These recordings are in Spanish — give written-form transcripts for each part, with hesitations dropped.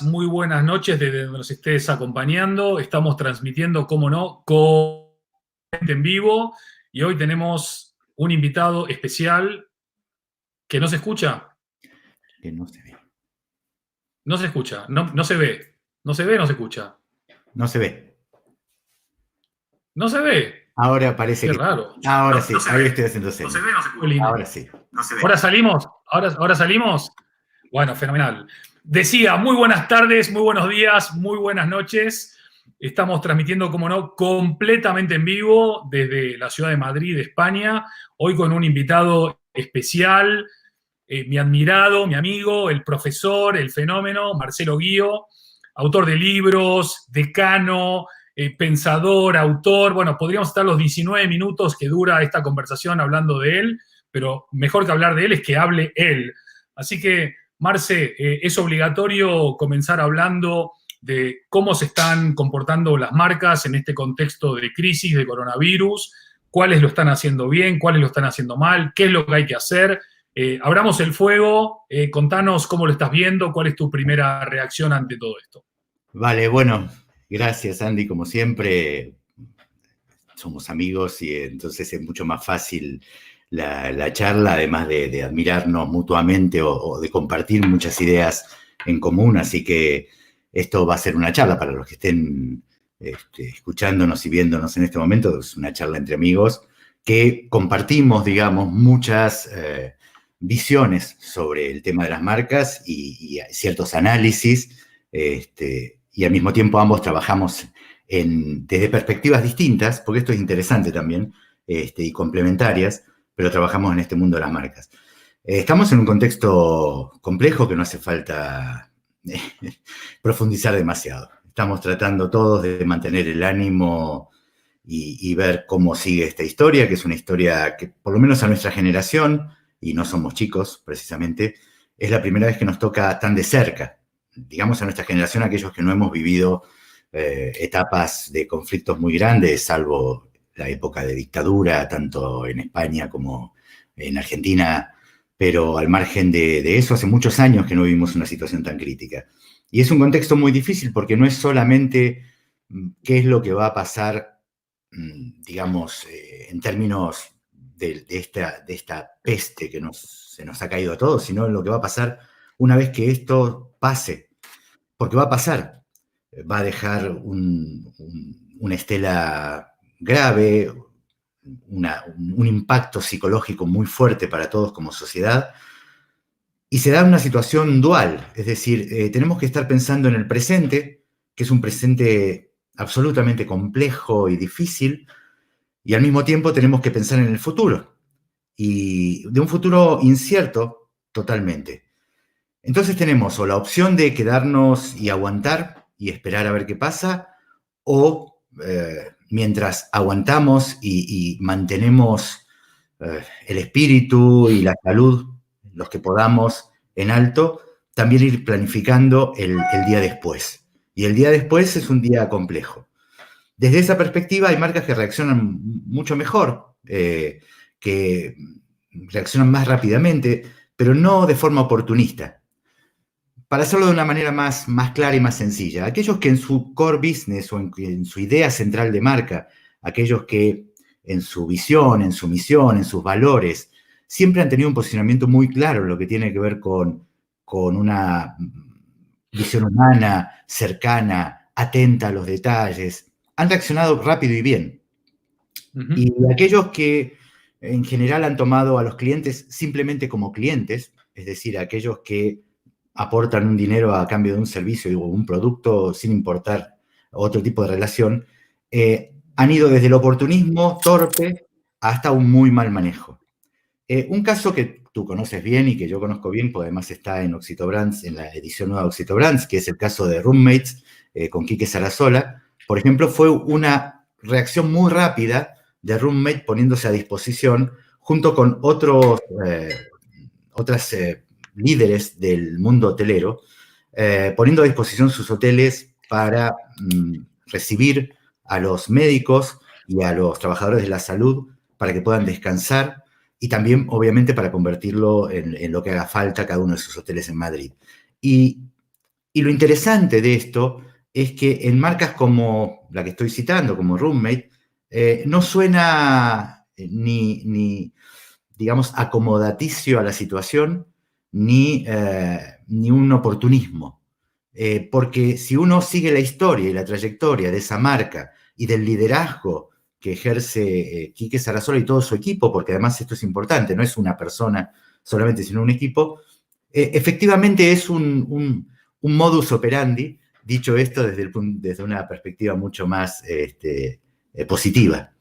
Muy buenas noches desde donde nos estés acompañando. Estamos transmitiendo, como no, en vivo y hoy tenemos un invitado especial que no se escucha. Que no se ve. No se escucha, no se ve. No se ve, no se escucha. No se ve. No se ve. Ahora parece Qué que... raro. Ahora sí, No se ahí ve. estoy haciendo No se señas. ve, no se escucha. Ahora sí. No se ve. ¿Ahora salimos? ¿Ahora salimos? Bueno, fenomenal. Decía, muy buenas tardes, muy buenos días, muy buenas noches. Estamos transmitiendo, como no, completamente en vivo desde la ciudad de Madrid, España, hoy con un invitado especial, mi admirado, mi amigo, el profesor, el fenómeno, Marcelo Guío, autor de libros, decano, pensador, autor. Bueno, podríamos estar los 19 minutos que dura esta conversación hablando de él, pero mejor que hablar de él es que hable él. Así que, Marce, es obligatorio comenzar hablando de cómo se están comportando las marcas en este contexto de crisis, de coronavirus, cuáles lo están haciendo bien, cuáles lo están haciendo mal, qué es lo que hay que hacer. Abramos el fuego, contanos cómo lo estás viendo, cuál es tu primera reacción ante todo esto. Vale, bueno, gracias Andy, como siempre. Somos amigos y entonces es mucho más fácil la charla, además de admirarnos mutuamente o de compartir muchas ideas en común. Así que esto va a ser una charla para los que estén escuchándonos y viéndonos en este momento. Es una charla entre amigos que compartimos, digamos, muchas visiones sobre el tema de las marcas y ciertos análisis. Y al mismo tiempo ambos trabajamos desde perspectivas distintas, porque esto es interesante también, y complementarias, pero trabajamos en este mundo de las marcas. Estamos en un contexto complejo que no hace falta profundizar demasiado. Estamos tratando todos de mantener el ánimo y ver cómo sigue esta historia, que es una historia que, por lo menos a nuestra generación, y no somos chicos precisamente, es la primera vez que nos toca tan de cerca. Digamos a nuestra generación, aquellos que no hemos vivido etapas de conflictos muy grandes, salvo la época de dictadura, tanto en España como en Argentina, pero al margen de eso, hace muchos años que no vivimos una situación tan crítica. Y es un contexto muy difícil porque no es solamente qué es lo que va a pasar, digamos, en términos de esta peste que se nos ha caído a todos, sino lo que va a pasar una vez que esto pase, porque va a pasar. Va a dejar una estela grave, un impacto psicológico muy fuerte para todos como sociedad, y se da una situación dual, es decir, tenemos que estar pensando en el presente, que es un presente absolutamente complejo y difícil, y al mismo tiempo tenemos que pensar en el futuro, y de un futuro incierto totalmente. Entonces tenemos o la opción de quedarnos y aguantar y esperar a ver qué pasa, o mientras aguantamos y mantenemos el espíritu y la salud, los que podamos, en alto, también ir planificando el día después. Y el día después es un día complejo. Desde esa perspectiva hay marcas que reaccionan mucho mejor, que reaccionan más rápidamente, pero no de forma oportunista. Para hacerlo de una manera más clara y más sencilla, aquellos que en su core business o en su idea central de marca, aquellos que en su visión, en su misión, en sus valores, siempre han tenido un posicionamiento muy claro en lo que tiene que ver con una visión humana, cercana, atenta a los detalles, han reaccionado rápido y bien. Y aquellos que en general han tomado a los clientes simplemente como clientes, es decir, aquellos que aportan un dinero a cambio de un servicio o un producto sin importar otro tipo de relación, han ido desde el oportunismo torpe hasta un muy mal manejo. Un caso que tú conoces bien y que yo conozco bien, porque además está en Oxito Brands, en la edición nueva de Oxito Brands, que es el caso de Roommates con Quique Sarasola, por ejemplo, fue una reacción muy rápida de Roommate poniéndose a disposición junto con otras líderes del mundo hotelero, poniendo a disposición sus hoteles para recibir a los médicos y a los trabajadores de la salud para que puedan descansar y también, obviamente, para convertirlo en lo que haga falta cada uno de sus hoteles en Madrid. Y Y lo interesante de esto es que en marcas como la que estoy citando, como Roommate, no suena digamos, acomodaticio a la situación, ni un oportunismo. Porque si uno sigue la historia y la trayectoria de esa marca y del liderazgo que ejerce Quique Sarasola y todo su equipo, porque además esto es importante, no es una persona solamente, sino un equipo, efectivamente es un modus operandi, dicho esto desde una perspectiva mucho más positiva.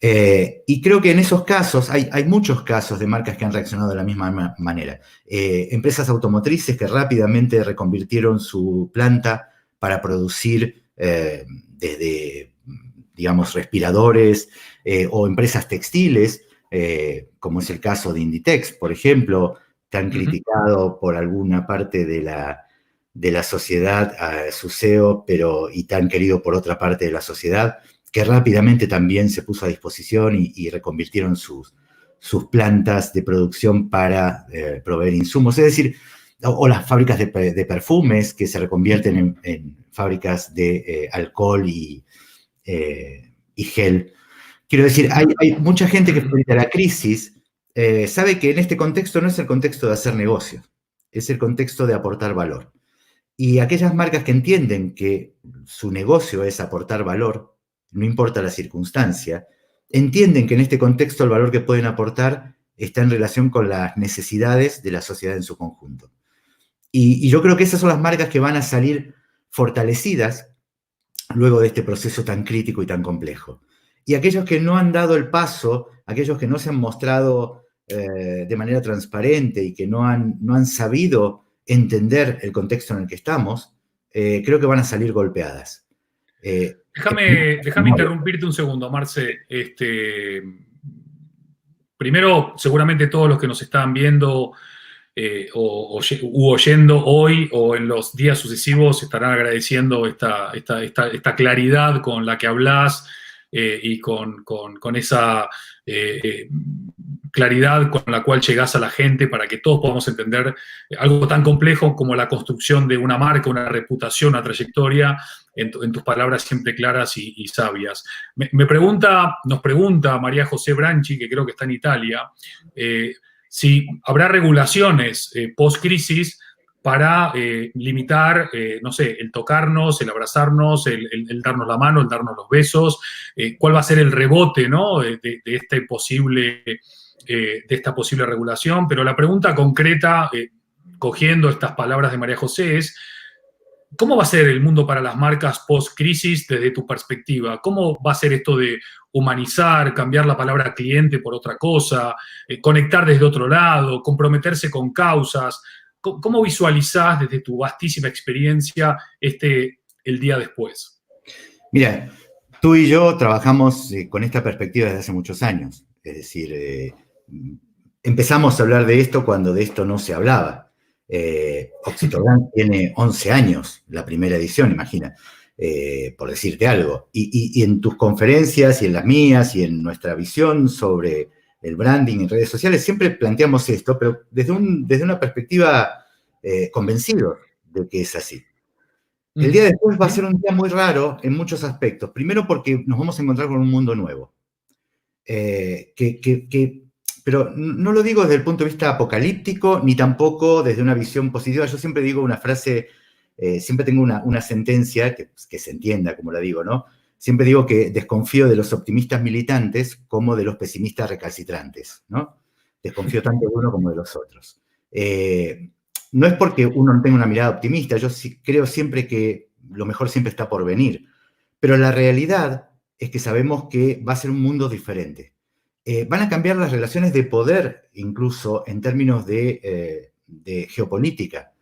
Y creo que en esos casos, hay muchos casos de marcas que han reaccionado de la misma manera. Empresas automotrices que rápidamente reconvirtieron su planta para producir desde, digamos, respiradores, o empresas textiles, como es el caso de Inditex, por ejemplo, tan criticado por alguna parte de la sociedad, su CEO, y tan querido por otra parte de la sociedad, que rápidamente también se puso a disposición y reconvirtieron sus plantas de producción para proveer insumos. Es decir, o las fábricas de perfumes que se reconvierten en fábricas de alcohol y gel. Quiero decir, hay mucha gente que frente a la crisis sabe que en este contexto no es el contexto de hacer negocios, es el contexto de aportar valor. Y aquellas marcas que entienden que su negocio es aportar valor, no importa la circunstancia, entienden que en este contexto el valor que pueden aportar está en relación con las necesidades de la sociedad en su conjunto. Y yo creo que esas son las marcas que van a salir fortalecidas luego de este proceso tan crítico y tan complejo. Y aquellos que no han dado el paso, aquellos que no se han mostrado de manera transparente y que no han sabido entender el contexto en el que estamos, creo que van a salir golpeadas. Déjame interrumpirte un segundo, Marce. Primero, seguramente todos los que nos están viendo u oyendo hoy o en los días sucesivos estarán agradeciendo esta claridad con la que hablas y con esa claridad con la cual llegás a la gente para que todos podamos entender algo tan complejo como la construcción de una marca, una reputación, una trayectoria, en tus palabras siempre claras y sabias. Nos pregunta María José Branchi, que creo que está en Italia, si habrá regulaciones post-crisis para limitar, no sé, el tocarnos, el abrazarnos, el darnos la mano, el darnos los besos, cuál va a ser el rebote, ¿no? de esta posible regulación. Pero la pregunta concreta, cogiendo estas palabras de María José, es ¿cómo va a ser el mundo para las marcas post-crisis desde tu perspectiva? ¿Cómo va a ser esto de humanizar, cambiar la palabra cliente por otra cosa, conectar desde otro lado, comprometerse con causas? ¿Cómo visualizás desde tu vastísima experiencia el día después? Mira, tú y yo trabajamos con esta perspectiva desde hace muchos años. Es decir, empezamos a hablar de esto cuando de esto no se hablaba. Oxitodán tiene 11 años, la primera edición, imagina, por decirte algo. Y en tus conferencias y en las mías y en nuestra visión sobre el branding en redes sociales, siempre planteamos esto, pero desde una perspectiva convencido de que es así. El día después va a ser un día muy raro en muchos aspectos. Primero porque nos vamos a encontrar con un mundo nuevo. Pero no lo digo desde el punto de vista apocalíptico, ni tampoco desde una visión positiva. Yo siempre digo una frase, siempre tengo una sentencia que se entienda como la digo, ¿no? Siempre digo que desconfío de los optimistas militantes como de los pesimistas recalcitrantes, ¿no? Desconfío tanto de uno como de los otros. No es porque uno no tenga una mirada optimista, yo creo siempre que lo mejor siempre está por venir, pero la realidad es que sabemos que va a ser un mundo diferente. Van a cambiar las relaciones de poder, incluso en términos de geopolítica.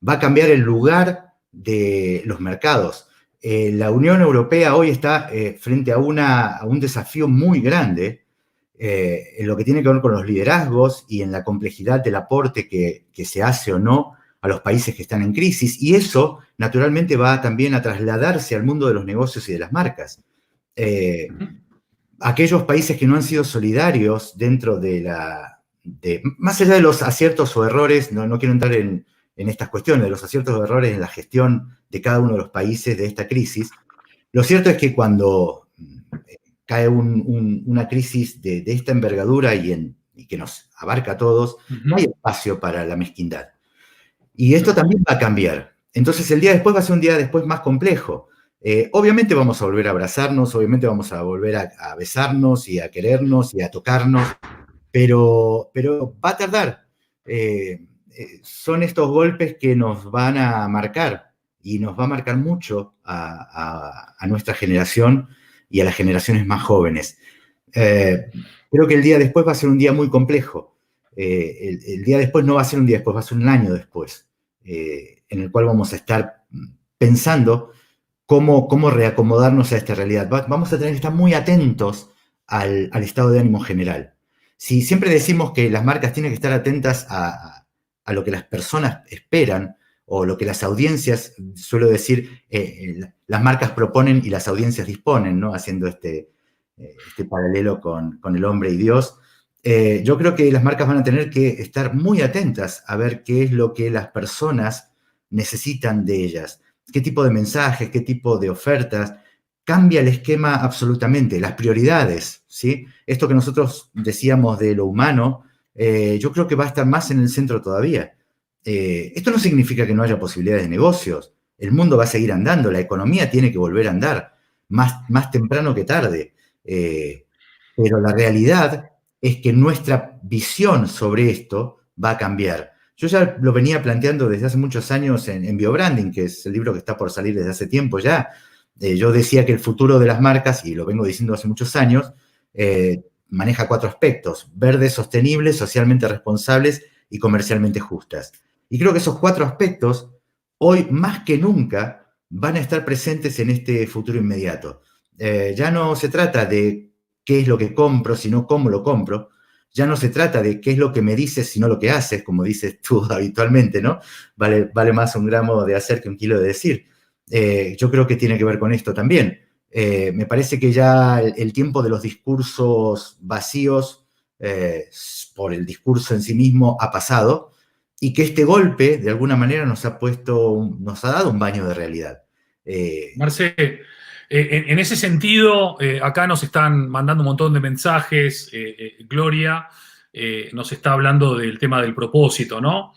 Va a cambiar el lugar de los mercados. La Unión Europea hoy está frente a un desafío muy grande en lo que tiene que ver con los liderazgos y en la complejidad del aporte que se hace o no a los países que están en crisis. Y eso, naturalmente, va también a trasladarse al mundo de los negocios y de las marcas. Aquellos países que no han sido solidarios dentro más allá de los aciertos o errores, no quiero entrar en en estas cuestiones, de los aciertos o errores en la gestión de cada uno de los países de esta crisis. Lo cierto es que cuando cae una crisis de esta envergadura y que nos abarca a todos, no hay espacio para la mezquindad. Y esto también va a cambiar. Entonces el día después va a ser un día después más complejo. Obviamente vamos a volver a abrazarnos, obviamente vamos a volver a besarnos y a querernos y a tocarnos, pero va a tardar. Son estos golpes que nos van a marcar y nos va a marcar mucho a nuestra generación y a las generaciones más jóvenes. Creo que el día después va a ser un día muy complejo. El día después no va a ser un día después, va a ser un año después, en el cual vamos a estar pensando cómo reacomodarnos a esta realidad. Vamos a tener que estar muy atentos al estado de ánimo general. Si siempre decimos que las marcas tienen que estar atentas a lo que las personas esperan o lo que las audiencias, suelo decir, las marcas proponen y las audiencias disponen, ¿no? Haciendo este paralelo con el hombre y Dios. Yo creo que las marcas van a tener que estar muy atentas a ver qué es lo que las personas necesitan de ellas, qué tipo de mensajes, qué tipo de ofertas. Cambia el esquema absolutamente, las prioridades, ¿sí? Esto que nosotros decíamos de lo humano, yo creo que va a estar más en el centro todavía. Esto no significa que no haya posibilidades de negocios. El mundo va a seguir andando, la economía tiene que volver a andar, más temprano que tarde. Pero la realidad es que nuestra visión sobre esto va a cambiar. Yo ya lo venía planteando desde hace muchos años en BioBranding, que es el libro que está por salir desde hace tiempo ya. Yo decía que el futuro de las marcas, y lo vengo diciendo hace muchos años, maneja 4 aspectos: verdes, sostenibles, socialmente responsables y comercialmente justas. Y creo que esos 4 aspectos, hoy más que nunca, van a estar presentes en este futuro inmediato. Ya no se trata de qué es lo que compro, sino cómo lo compro. Ya no se trata de qué es lo que me dices, sino lo que haces, como dices tú habitualmente, ¿no? Vale más un gramo de hacer que un kilo de decir. Yo creo que tiene que ver con esto también. Me parece que ya el tiempo de los discursos vacíos por el discurso en sí mismo ha pasado, y que este golpe, de alguna manera, nos ha dado un baño de realidad. Marce, en ese sentido, acá nos están mandando un montón de mensajes. Gloria nos está hablando del tema del propósito, ¿no?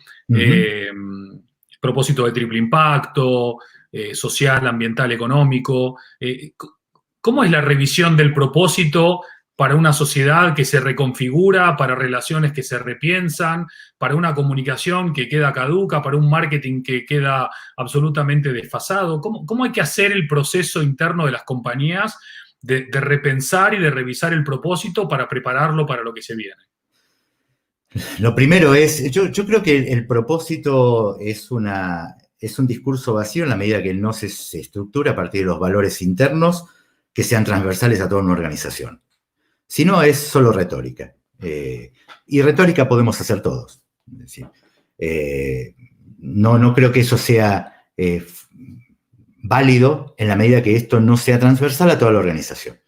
Propósito de triple impacto, social, ambiental, económico. ¿Cómo es la revisión del propósito para una sociedad que se reconfigura, para relaciones que se repiensan, para una comunicación que queda caduca, para un marketing que queda absolutamente desfasado? ¿Cómo hay que hacer el proceso interno de las compañías de repensar y de revisar el propósito para prepararlo para lo que se viene? Lo primero es, yo creo que el propósito es un discurso vacío en la medida que no se estructura a partir de los valores internos que sean transversales a toda una organización. Si no, es solo retórica. Y retórica podemos hacer todos. Es decir, no creo que eso sea válido en la medida que esto no sea transversal a toda la organización.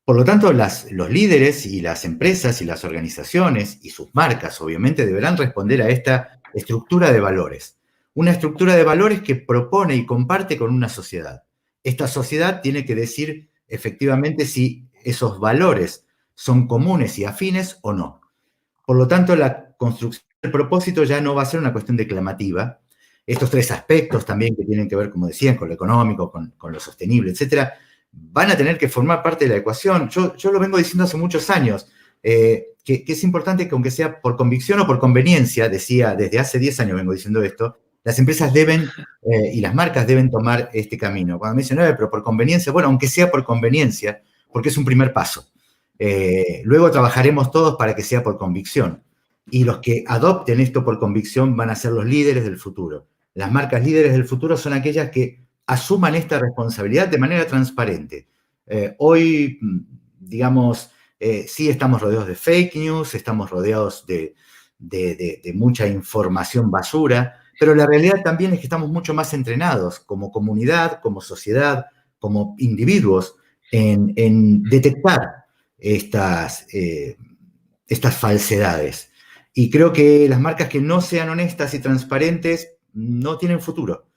Por lo tanto, los líderes y las empresas y las organizaciones y sus marcas, obviamente, deberán responder a esta estructura de valores. Una estructura de valores que propone y comparte con una sociedad. Esta sociedad tiene que decir efectivamente si esos valores son comunes y afines o no. Por lo tanto, la construcción del propósito ya no va a ser una cuestión declamativa. Estos 3 aspectos también que tienen que ver, como decían, con lo económico, con lo sostenible, etcétera, van a tener que formar parte de la ecuación. Yo lo vengo diciendo hace muchos años, que es importante que, aunque sea por convicción o por conveniencia, decía desde hace 10 años vengo diciendo esto, las empresas deben y las marcas deben tomar este camino. Cuando me dicen, pero por conveniencia, bueno, aunque sea por conveniencia, porque es un primer paso. Luego trabajaremos todos para que sea por convicción. Y los que adopten esto por convicción van a ser los líderes del futuro. Las marcas líderes del futuro son aquellas que asuman esta responsabilidad de manera transparente. Hoy, digamos, sí estamos rodeados de fake news, estamos rodeados de mucha información basura, pero la realidad también es que estamos mucho más entrenados como comunidad, como sociedad, como individuos en detectar estas falsedades. Y creo que las marcas que no sean honestas y transparentes no tienen futuro.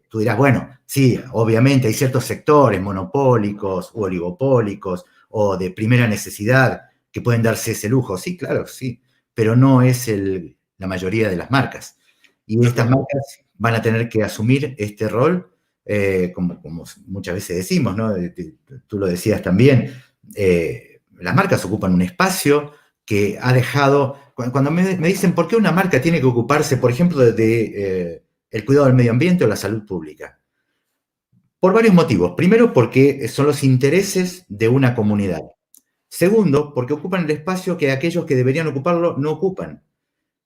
Tú dirás, bueno, sí, obviamente hay ciertos sectores monopólicos u oligopólicos o de primera necesidad que pueden darse ese lujo. Sí, claro, sí, pero no es la mayoría de las marcas. Y estas marcas van a tener que asumir este rol, como muchas veces decimos, ¿no? Tú lo decías también, las marcas ocupan un espacio que ha dejado... Cuando me dicen por qué una marca tiene que ocuparse, por ejemplo, de el cuidado del medio ambiente o la salud pública. Por varios motivos. Primero, porque son los intereses de una comunidad. Segundo, porque ocupan el espacio que aquellos que deberían ocuparlo no ocupan.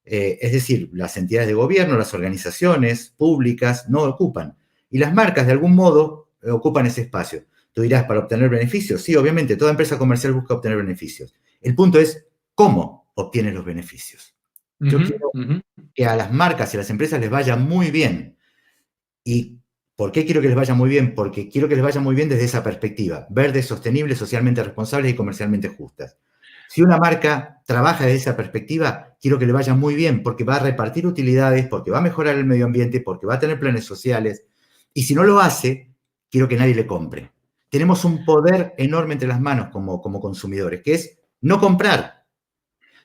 Es decir, las entidades de gobierno, las organizaciones públicas no ocupan. Y las marcas, de algún modo, ocupan ese espacio. Tú dirás, ¿para obtener beneficios? Sí, obviamente, toda empresa comercial busca obtener beneficios. El punto es, ¿cómo obtienes los beneficios? Yo quiero que a las marcas y a las empresas les vaya muy bien. ¿Y por qué quiero que les vaya muy bien? Porque quiero que les vaya muy bien desde esa perspectiva, verdes, sostenibles, socialmente responsables y comercialmente justas. Si una marca trabaja desde esa perspectiva, quiero que le vaya muy bien porque va a repartir utilidades, porque va a mejorar el medio ambiente, porque va a tener planes sociales. Y si no lo hace, quiero que nadie le compre. Tenemos un poder enorme entre las manos como consumidores, que es no comprar.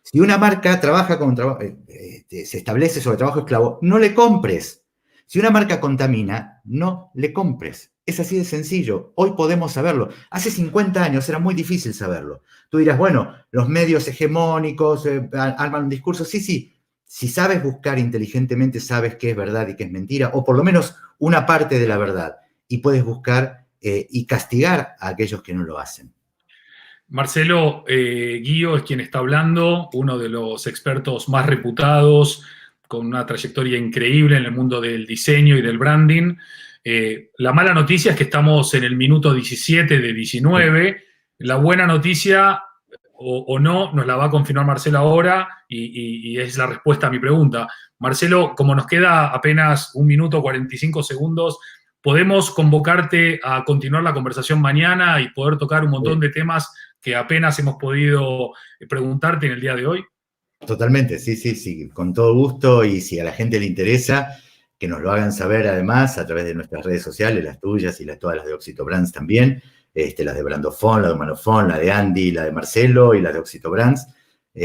Si una marca trabaja se establece sobre trabajo esclavo, no le compres. Si una marca contamina, no le compres. Es así de sencillo. Hoy podemos saberlo. Hace 50 años era muy difícil saberlo. Tú dirás, bueno, los medios hegemónicos arman un discurso. Sí, sí. Si sabes buscar inteligentemente, sabes qué es verdad y qué es mentira, o por lo menos una parte de la verdad. Y puedes buscar y castigar a aquellos que no lo hacen. Marcelo Guío es quien está hablando, uno de los expertos más reputados, con una trayectoria increíble en el mundo del diseño y del branding. La mala noticia es que estamos en el minuto 17 de 19. La buena noticia, o no, nos la va a confirmar Marcelo ahora, y es la respuesta a mi pregunta. Marcelo, como nos queda apenas 1 minuto 45 segundos, ¿podemos convocarte a continuar la conversación mañana y poder tocar un montón de temas que apenas hemos podido preguntarte en el día de hoy? Totalmente, sí, sí, sí, con todo gusto, y si a la gente le interesa, que nos lo hagan saber además a través de nuestras redes sociales, las tuyas y todas las de Oxito Brands también, las de Brandofón, la de Humanofón, la de Andy, la de Marcelo y la de Oxito Brands.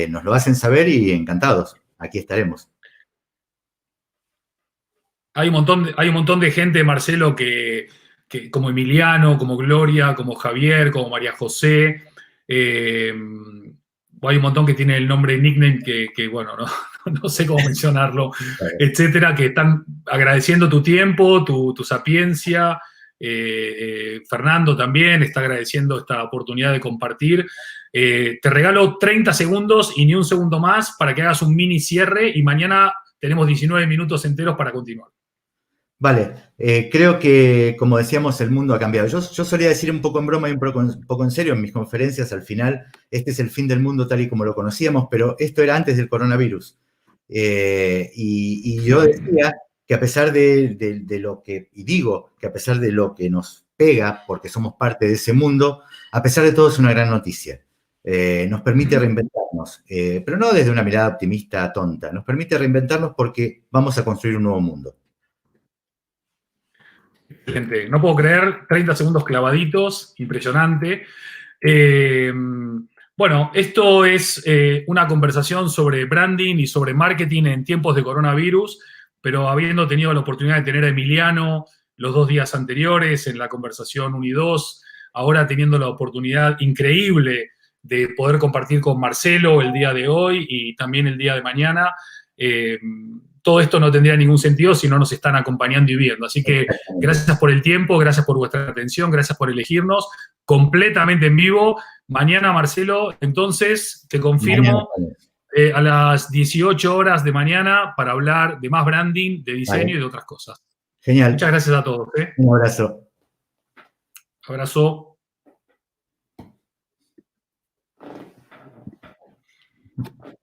Nos lo hacen saber y encantados, aquí estaremos. Hay un montón de gente, Marcelo, que como Emiliano, como Gloria, como Javier, como María José. Hay un montón que tiene el nombre nickname que bueno, no sé cómo mencionarlo, etcétera, que están agradeciendo tu tiempo, tu sapiencia. Fernando también está agradeciendo esta oportunidad de compartir. Te regalo 30 segundos y ni un segundo más para que hagas un mini cierre y mañana tenemos 19 minutos enteros para continuar. Vale, creo que, como decíamos, el mundo ha cambiado. Yo solía decir un poco en broma y un poco en serio en mis conferencias, al final, este es el fin del mundo tal y como lo conocíamos, pero esto era antes del coronavirus. Y yo decía que a pesar de lo que, y digo que a pesar de lo que nos pega, porque somos parte de ese mundo, a pesar de todo es una gran noticia. Nos permite reinventarnos, pero no desde una mirada optimista tonta, nos permite reinventarnos porque vamos a construir un nuevo mundo. Excelente. No puedo creer, 30 segundos clavaditos, impresionante. Bueno, esto es una conversación sobre branding y sobre marketing en tiempos de coronavirus, pero habiendo tenido la oportunidad de tener a Emiliano los 2 días anteriores en la conversación 1 y 2, ahora teniendo la oportunidad increíble de poder compartir con Marcelo el día de hoy y también el día de mañana, todo esto no tendría ningún sentido si no nos están acompañando y viendo. Así que gracias por el tiempo, gracias por vuestra atención, gracias por elegirnos completamente en vivo. Mañana, Marcelo, entonces te confirmo a las 18 horas de mañana para hablar de más branding, de diseño y de otras cosas. Genial. Muchas gracias a todos. Un abrazo. Abrazo.